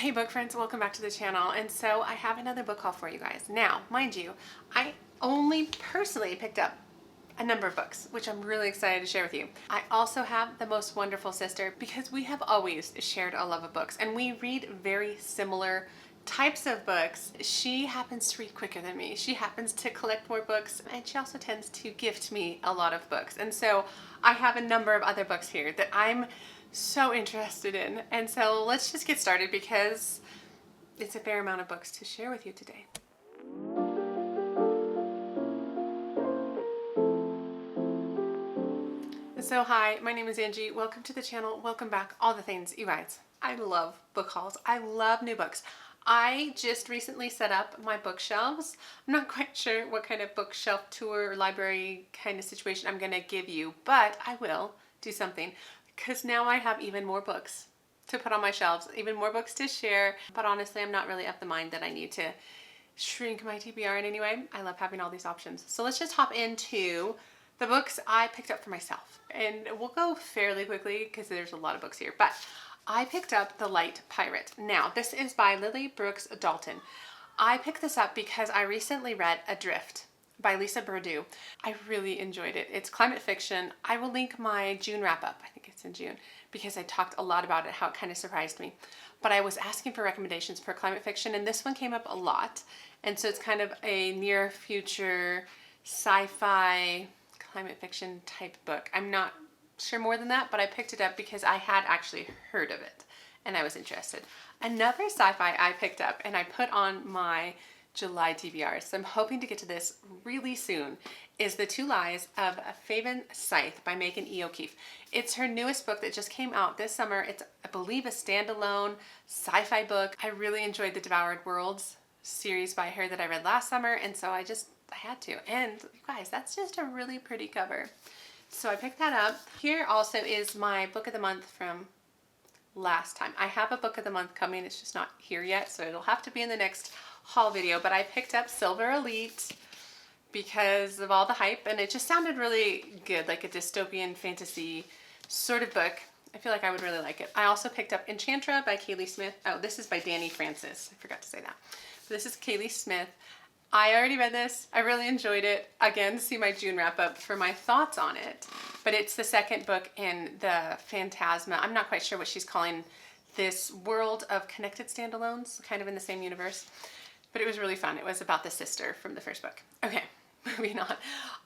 Hey book friends, welcome back to the channel. And so I have another book haul for you guys. Now, mind you, I only personally picked up a number of books, which I'm really excited to share with you. I also have the most wonderful sister because we have always shared a love of books and we read very similar types of books. She happens to read quicker than me. She happens to collect more books, and she also tends to gift me a lot of books. And so I have a number of other books here that I'm so interested in. And so let's just get started because it's a fair amount of books to share with you today. So hi, my name is Angie. Welcome to the channel. Welcome back. All the things, you guys. I love book hauls. I love new books. I just recently set up my bookshelves. I'm not quite sure what kind of bookshelf tour or library kind of situation I'm going to give you, but I will do something because now I have even more books to put on my shelves, even more books to share. But honestly, I'm not really of the mind that I need to shrink my TBR in any way. I love having all these options. So let's just hop into the books I picked up for myself. And we'll go fairly quickly because there's a lot of books here. But I picked up The Light Pirate. Now, this is by Lily Brooks Dalton. I picked this up because I recently read Adrift by Lisa Burdue. I really enjoyed it. It's climate fiction. I will link my June wrap-up. I think it's in June because I talked a lot about it, how it kind of surprised me. But I was asking for recommendations for climate fiction, and this one came up a lot. And so it's kind of a near future sci-fi climate fiction type book. I'm not sure more than that, but I picked it up because I had actually heard of it and I was interested. Another sci-fi I picked up and I put on my July TBRs, so I'm hoping to get to this really soon, is The Two Lies of Faven Scythe by Megan E. O'Keefe. It's her newest book that just came out this summer. It's, I believe, a standalone sci-fi book. I really enjoyed the Devoured Worlds series by her that I read last summer, and so I had to. And you guys, that's just a really pretty cover. So I picked that up. Here also is my book of the month from last time. I have a book of the month coming. It's just not here yet, so it'll have to be in the next haul video. But I picked up Silver Elite because of all the hype, and it just sounded really good, like a dystopian fantasy sort of book. I feel like I would really like it. I also picked up Enchantra by Kaylee Smith. Oh, this is by Danny Francis. I forgot to say that. So this is Kaylee Smith. I already read this. I really enjoyed it. Again, see my June wrap up for my thoughts on it. But it's the second book in the Phantasma. I'm not quite sure what she's calling this world of connected standalones, kind of in the same universe. But it was really fun. It was about the sister from the first book. Okay, moving on.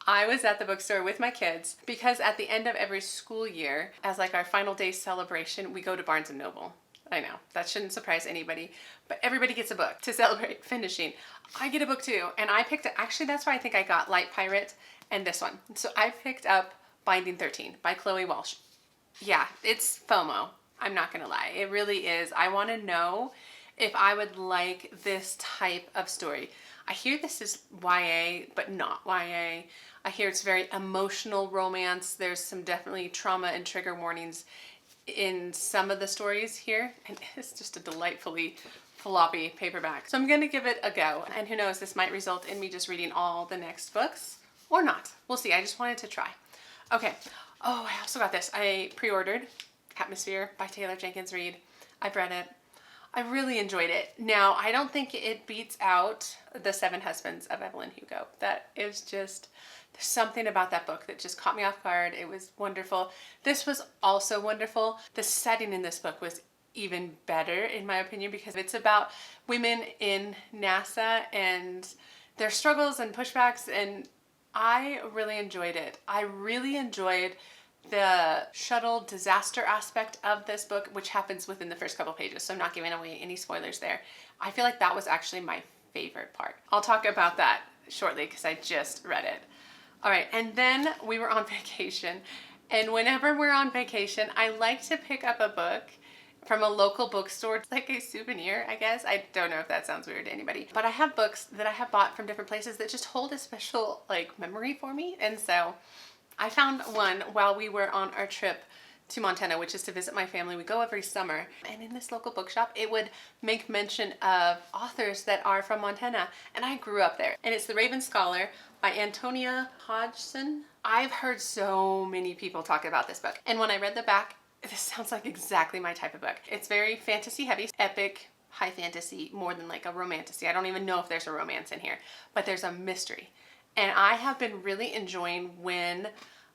I was at the bookstore with my kids because at the end of every school year, as like our final day celebration, we go to Barnes & Noble. I know, that shouldn't surprise anybody, but everybody gets a book to celebrate finishing. I get a book too, and I picked, actually that's why I think I got Light Pirate and this one. So I picked up Binding 13 by Chloe Walsh. Yeah, it's FOMO. I'm not gonna lie, it really is. I wanna know if I would like this type of story. I hear this is YA, but not YA. I hear it's very emotional romance. There's some definitely trauma and trigger warnings in some of the stories here, and it's just a delightfully floppy paperback. So I'm gonna give it a go, and who knows, this might result in me just reading all the next books or not. We'll see. I just wanted to try. Okay. Oh, I also got this. I pre-ordered Atmosphere by Taylor Jenkins Reid. I've read it. I really enjoyed it. Now, I don't think it beats out The Seven Husbands of Evelyn Hugo. That is just, there's something about that book that just caught me off guard. It was wonderful. This was also wonderful. The setting in this book was even better, in my opinion, because it's about women in NASA and their struggles and pushbacks, and I really enjoyed it. I really enjoyed the shuttle disaster aspect of this book, which happens within the first couple pages, so I'm not giving away any spoilers there. I feel like that was actually my favorite part. I'll talk about that shortly because I just read it. All right, and then we were on vacation, and whenever we're on vacation, I like to pick up a book from a local bookstore, like a souvenir, I guess. I don't know if that sounds weird to anybody, but I have books that I have bought from different places that just hold a special like memory for me, and so I found one while we were on our trip to Montana, which is to visit my family. We go every summer, and in this local bookshop, it would make mention of authors that are from Montana, and I grew up there. And it's The Raven Scholar by Antonia Hodgson. I've heard so many people talk about this book, and when I read the back, this sounds like exactly my type of book. It's very fantasy heavy, epic, high fantasy more than like a romantasy. I don't even know if there's a romance in here, but there's a mystery. And I have been really enjoying when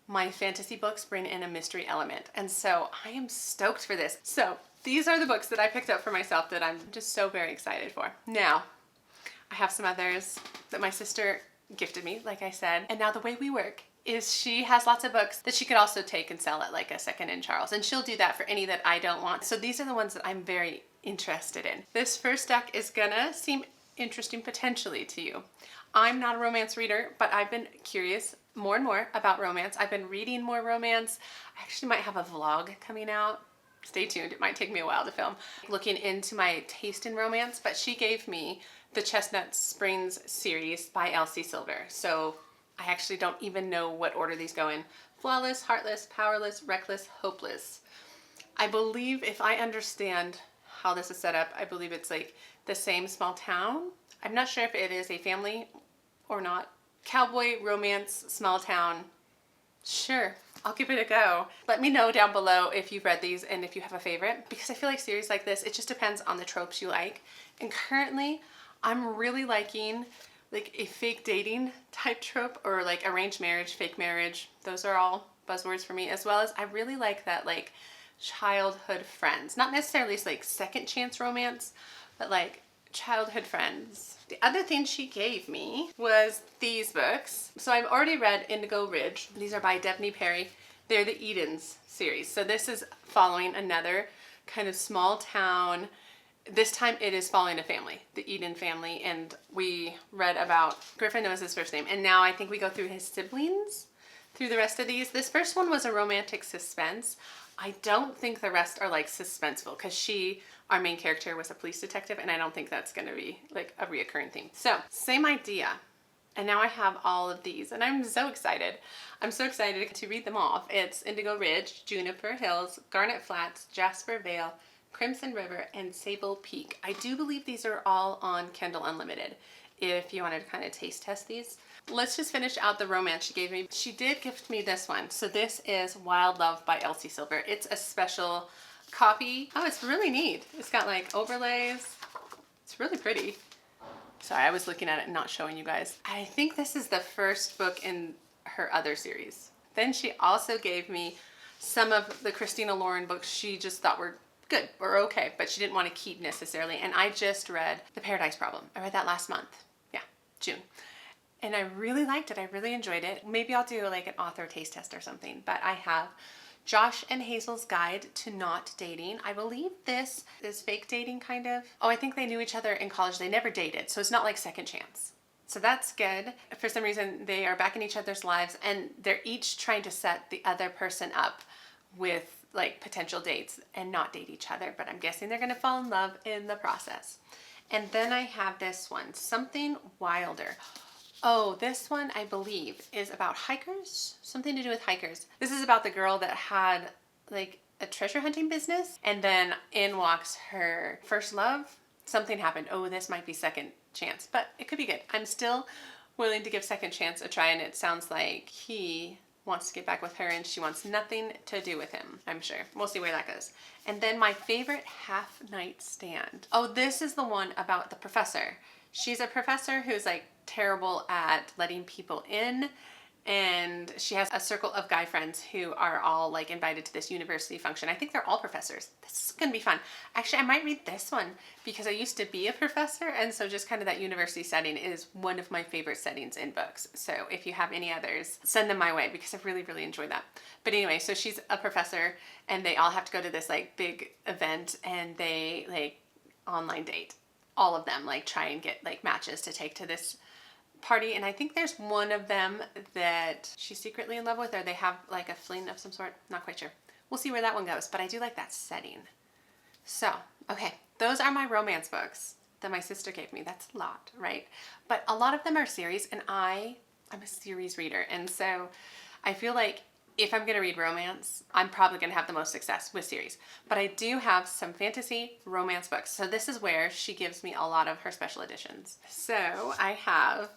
my fantasy books bring in a mystery element. And so I am stoked for this. So these are the books that I picked up for myself that I'm just so very excited for. Now, I have some others that my sister gifted me, like I said. And now the way we work is she has lots of books that she could also take and sell at like a second-hand Charles. And she'll do that for any that I don't want. So these are the ones that I'm very interested in. This first deck is gonna seem interesting potentially to you. I'm not a romance reader, but I've been curious more and more about romance. I've been reading more romance. I actually might have a vlog coming out. Stay tuned, it might take me a while to film. Looking into my taste in romance, but she gave me the Chestnut Springs series by Elsie Silver. So I actually don't even know what order these go in. Flawless, Heartless, Powerless, Reckless, Hopeless. I believe if I understand how this is set up, I believe it's like the same small town. I'm not sure if it is a family or not. Cowboy, romance, small town. Sure, I'll give it a go. Let me know down below if you've read these and if you have a favorite, because I feel like series like this, it just depends on the tropes you like. And currently, I'm really liking like a fake dating type trope, or like arranged marriage, fake marriage. Those are all buzzwords for me, as well as I really like that like childhood friends. Not necessarily like second chance romance, but like childhood friends. The other thing she gave me was these books. So I've already read Indigo Ridge. These are by Devney Perry. They're the Edens series. So this is following another kind of small town. This time it is following a family, the Eden family, and we read about, Griffin knows his first name, and now I think we go through his siblings through the rest of these. This first one was a romantic suspense. I don't think the rest are like suspenseful, because our main character was a police detective, and I don't think that's gonna be like a reoccurring theme. So, same idea. And now I have all of these, and I'm so excited. I'm so excited to read them off. It's Indigo Ridge, Juniper Hills, Garnet Flats, Jasper Vale, Crimson River, and Sable Peak. I do believe these are all on Kindle Unlimited, if you wanted to kind of taste test these. Let's just finish out the romance she gave me. She did gift me this one. So this is Wild Love by Elsie Silver. It's a special copy. Oh, it's really neat. It's got like overlays. It's really pretty. Sorry, I was looking at it and not showing you guys. I think this is the first book in her other series. Then she also gave me some of the Christina Lauren books she just thought were good or okay, but she didn't want to keep necessarily. And I just read The Paradise Problem. I read that last month. Yeah, June. And I really liked it. I really enjoyed it. Maybe I'll do like an author taste test or something, but I have Josh and Hazel's Guide to Not Dating. I believe this is fake dating, kind of. Oh, I think they knew each other in college. They never dated, so it's not like second chance. So that's good. For some reason, they are back in each other's lives, and they're each trying to set the other person up with like potential dates and not date each other, but I'm guessing they're gonna fall in love in the process. And then I have this one, Something Wilder. Oh, this one I believe is about hikers, something to do with hikers. This is about the girl that had like a treasure hunting business, and then in walks her first love. Something happened. Oh, this might be second chance, but it could be good. I'm still willing to give second chance a try, and it sounds like he wants to get back with her and she wants nothing to do with him, I'm sure. We'll see where that goes. And then my favorite Half Night Stand. Oh, this is the one about the professor. She's a professor who's like terrible at letting people in, and she has a circle of guy friends who are all like invited to this university function. I think they're all professors. This is gonna be fun. Actually, I might read this one because I used to be a professor, and so just kind of that university setting is one of my favorite settings in books. So if you have any others, send them my way because I really, really enjoy that. But anyway, so she's a professor and they all have to go to this like big event, and they like online date. All of them like try and get like matches to take to this party, and I think there's one of them that she's secretly in love with, or they have like a fling of some sort. Not quite sure. We'll see where that one goes, but I do like that setting. So, okay, those are my romance books that my sister gave me. That's a lot, right? But a lot of them are series, and I'm a series reader, and so I feel like if I'm gonna read romance, I'm probably gonna have the most success with series. But I do have some fantasy romance books. So this is where she gives me a lot of her special editions. So I have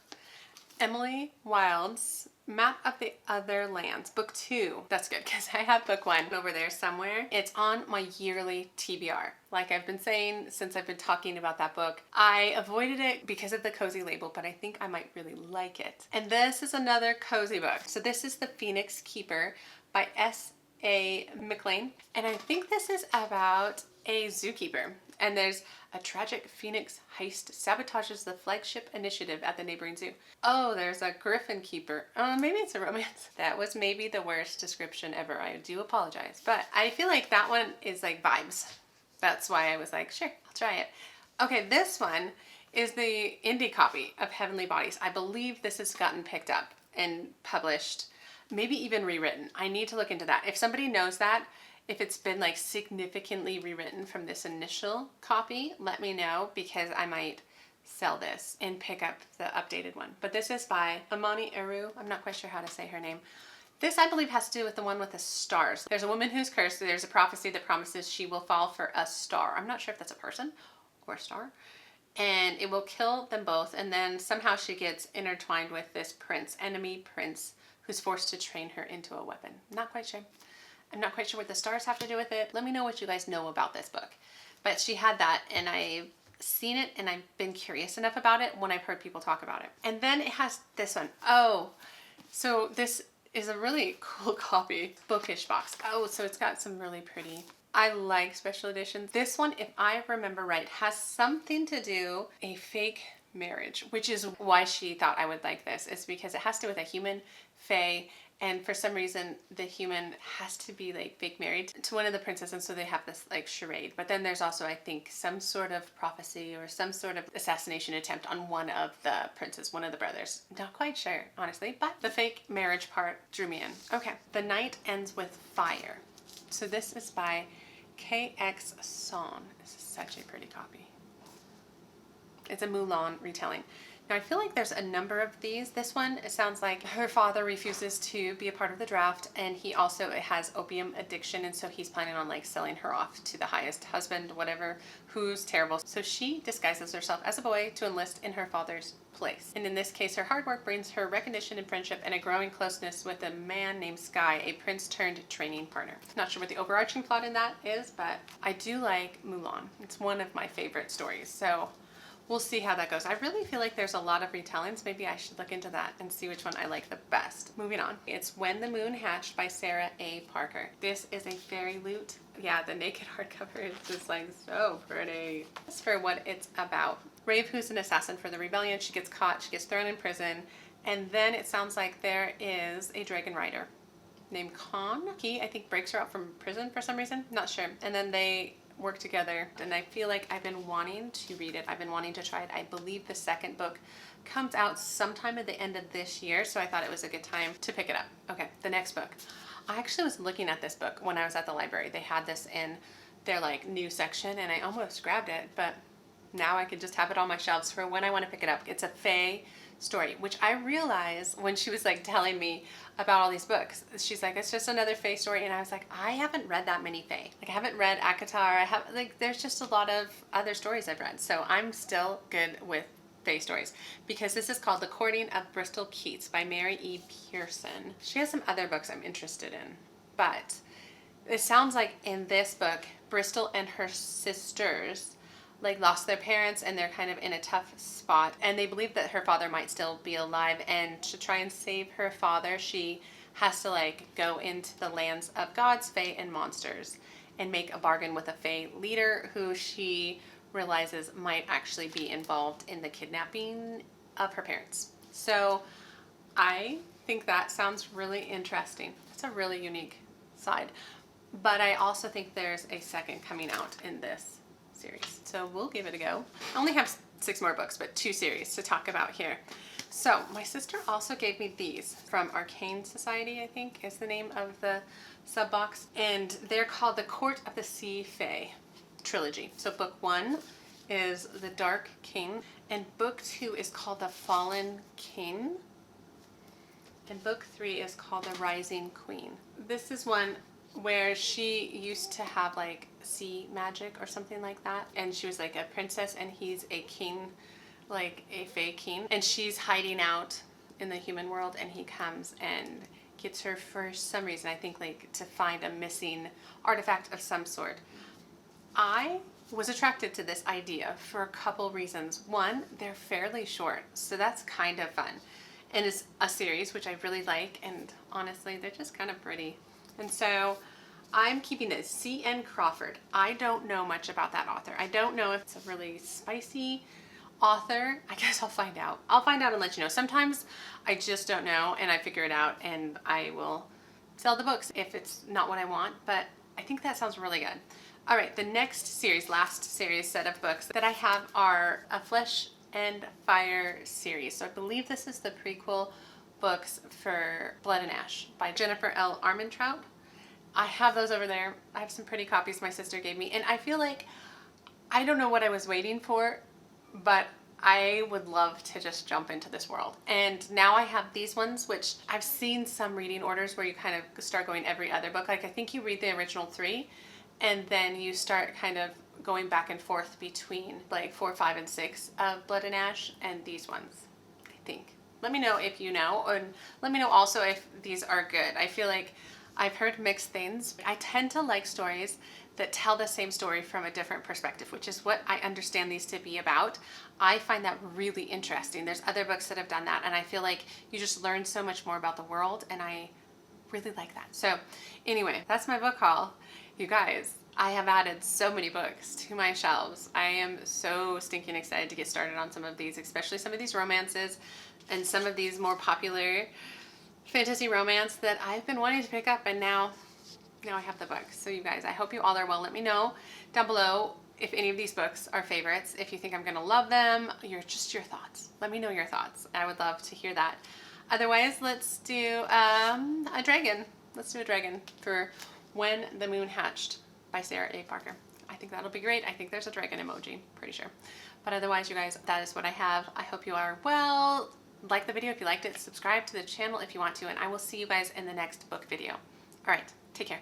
Emily Wilde's Map of the Other Lands, book 2. That's good because I have book 1 over there somewhere. It's on my yearly TBR. Like I've been saying since I've been talking about that book, I avoided it because of the cozy label, but I think I might really like it. And this is another cozy book. So this is The Phoenix Keeper by S.A. McLean. And I think this is about a zookeeper. And there's a tragic phoenix heist sabotages the flagship initiative at the neighboring zoo. Oh, there's a griffin keeper. Oh, maybe it's a romance. That was maybe the worst description ever. I do apologize. But I feel like that one is like vibes. That's why I was like, sure, I'll try it. Okay, this one is the indie copy of Heavenly Bodies. I believe this has gotten picked up and published, maybe even rewritten. I need to look into that. If somebody knows that, if it's been like significantly rewritten from this initial copy, let me know because I might sell this and pick up the updated one. But this is by Amani Eru. I'm not quite sure how to say her name. This, I believe, has to do with the one with the stars. There's a woman who's cursed. There's a prophecy that promises she will fall for a star. I'm not sure if that's a person or a star. And it will kill them both. And then somehow she gets intertwined with this prince, enemy prince, who's forced to train her into a weapon. Not quite sure. I'm not quite sure what the stars have to do with it. Let me know what you guys know about this book. But she had that, and I've seen it, and I've been curious enough about it when I've heard people talk about it. And then it has this one. Oh, so this is a really cool copy. Bookish box. Oh, so it's got some really pretty. I like special editions. This one, if I remember right, has something to do a fake marriage, which is why she thought I would like this. It's because it has to do with a human, fae, and for some reason the human has to be like fake married to one of the princesses, and so they have this like charade. But then there's also, I think, some sort of prophecy or some sort of assassination attempt on one of the princes, one of the brothers. Not quite sure, honestly, but the fake marriage part drew me in. Okay, The Night Ends with Fire. So this is by K.X. Son. This is such a pretty copy. It's a Mulan retelling. Now I feel like there's a number of these. This one, it sounds like her father refuses to be a part of the draft, and he also has opium addiction, and so he's planning on like selling her off to the highest husband, whatever, who's terrible. So she disguises herself as a boy to enlist in her father's place. And in this case, her hard work brings her recognition and friendship and a growing closeness with a man named Sky, a prince turned training partner. Not sure what the overarching plot in that is, but I do like Mulan. It's one of my favorite stories. So we'll see how that goes. I really feel like there's a lot of retellings. Maybe I should look into that and see which one I like the best. Moving on. It's When the Moon Hatched by Sarah A. Parker. This is a fairy loot. Yeah, the naked hardcover is just like so pretty. That's for what it's about. Rave, who's an assassin for the rebellion, she gets caught, she gets thrown in prison, and then it sounds like there is a dragon rider named Khan. He, I think, breaks her out from prison for some reason. Not sure. And then they work together, and I feel like I've been wanting to read it. I've been wanting to try it. I believe the second book comes out sometime at the end of this year, so I thought it was a good time to pick it up. Okay, the next book. I actually was looking at this book when I was at the library. They had this in their like new section, and I almost grabbed it, but now I can just have it on my shelves for when I want to pick it up. It's a fae story, which I realized when she was like telling me about all these books. She's like, it's just another fae story, and I was like, I haven't read that many fae. Like I haven't read Akatar. I have like there's just a lot of other stories I've read, so I'm still good with fae stories because this is called The Courting of Bristol Keats by Mary E. Pearson. She has some other books I'm interested in, but it sounds like in this book, Bristol and her sisters like lost their parents, and they're kind of in a tough spot, and they believe that her father might still be alive, and to try and save her father, she has to like go into the lands of gods, fae, and monsters and make a bargain with a fae leader who she realizes might actually be involved in the kidnapping of her parents. So I think that sounds really interesting. It's a really unique side, but I also think there's a second coming out in this series, so we'll give it a go. I only have 6 more books, but 2 series to talk about here. So my sister also gave me these from Arcane Society, I think is the name of the sub box, and they're called the Court of the Sea Fae trilogy. So book 1 is The Dark King, and book 2 is called The Fallen King, and book 3 is called The Rising Queen. This is one where she used to have like sea magic or something like that, and she was like a princess and he's a king, like a fae king, and she's hiding out in the human world, and he comes and gets her for some reason, I think like to find a missing artifact of some sort. I was attracted to this idea for a couple reasons. One, they're fairly short, so that's kind of fun. And it's a series, which I really like, and honestly, they're just kind of pretty. And so I'm keeping it. C.N. Crawford. I don't know much about that author. I don't know if it's a really spicy author. I guess I'll find out. I'll find out and let you know. Sometimes I just don't know and I figure it out and I will sell the books if it's not what I want, but I think that sounds really good. All right, the next series, last series set of books that I have are a Flesh and Fire series. So I believe this is the prequel books for Blood and Ash by Jennifer L. Armentrout. I have those over there. I have some pretty copies my sister gave me, and I feel like I don't know what I was waiting for, but I would love to just jump into this world. And now I have these ones, which I've seen some reading orders where you kind of start going every other book. Like I think you read the original 3 and then you start kind of going back and forth between like 4, 5, and 6 of Blood and Ash and these ones, I think. Let me know if you know, and let me know also if these are good. I feel like I've heard mixed things. I tend to like stories that tell the same story from a different perspective, which is what I understand these to be about. I find that really interesting. There's other books that have done that, and I feel like you just learn so much more about the world, and I really like that. So anyway, that's my book haul. You guys, I have added so many books to my shelves. I am so stinking excited to get started on some of these, especially some of these romances and some of these more popular fantasy romance that I've been wanting to pick up, and now I have the books. So you guys, I hope you all are well. Let me know down below if any of these books are favorites, if you think I'm gonna love them, your thoughts. Let me know your thoughts. I would love to hear that. Otherwise, let's do a dragon. Let's do a dragon for When the Moon Hatched by Sarah A. Parker. I think that'll be great. I think there's a dragon emoji, pretty sure. But otherwise, you guys, that is what I have. I hope you are well. Like the video if you liked it, subscribe to the channel if you want to, and I will see you guys in the next book video. All right, take care.